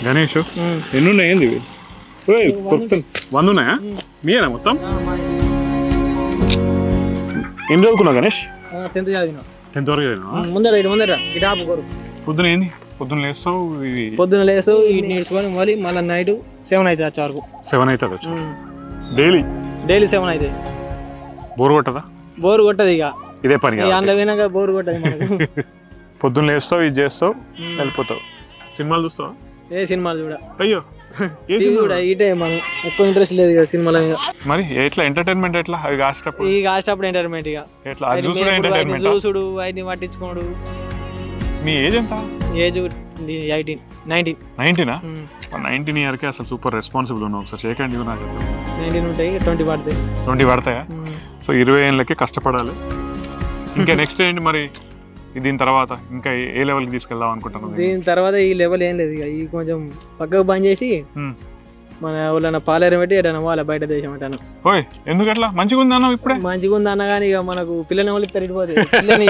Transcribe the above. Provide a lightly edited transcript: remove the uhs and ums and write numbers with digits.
గణేష్ ఎన్ని ఉన్నాయి ఏంది 100 ఉన్నాయా మీరేనా మొత్తం ఏం చదువుకున్నావు గణేష్ 10th చదివినా 10th వరకు చదివినా ముందర గిటాపు కొరు పొద్దున ఏంది పొద్దున లేస్తావు పొద్దున లేస్తావు ఇటు నేర్చుకొని మళ్ళీ నైట్ 7 అవుతుంది వచ్చే వరకు 7 అవుతుంది వచ్చి డైలీ 7 అవుతుంది బోర్ కొట్టదా బోర్ కొట్టదు ఇక ఇదే పని అందులో పోయినాక బోర్ కొట్టదు మనకు పొద్దున్న లేస్తావు ఇది చేస్తావు వెళ్ళిపోతావు సినిమాలు చూస్తావా ఏ సినిమాలు చూడ అయ్యో ఇటే మనం ఎక్కువ ఇంట్రెస్ట్ లేదు కదా సినిమాల మీద మరి ఎట్లా ఎంటర్టైన్మెంట్ ఎట్లా అవి కాసేటప్పుడు ఎంటర్టైన్మెంట్ ఇక ఎట్లా చూసుడు వాటిని పట్టించుకోడు మీ ఏజ్ ఎంత ఏజ్ 19 19 ఇయర్కే అసలు సూపర్ రెస్పాన్సిబుల్ ఉన్నావు ఒకసారి చేయకండి నాకు అసలు 19 ఉంటాయి 20 పడతాయి 20 పడతాయా సో 20 ఏళ్ళకి కష్టపడాలి ఇంకా నెక్స్ట్ ఏంటి మరి దీని తర్వాత ఇంకా ఏ లెవెల్కి తీసుకెళ్దాం అనుకుంటున్నాను దీని తర్వాత ఈ లెవెల్ ఏం లేదు ఇక ఈ కొంచెం పక్కకు బంద్ చేసి మన వాళ్ళ పాలేరం పెట్టి ఎటన్నా వాళ్ళ బయట దేశం అంటాను ఓయ్ ఎందుకు అట్లా మంచిగా ఉంది అన్న ఇప్పుడే మంచిగా ఉంది అన్న కానీ ఇక మనకు పిల్లని వాళ్ళు తిరిగిపోతే పిల్లని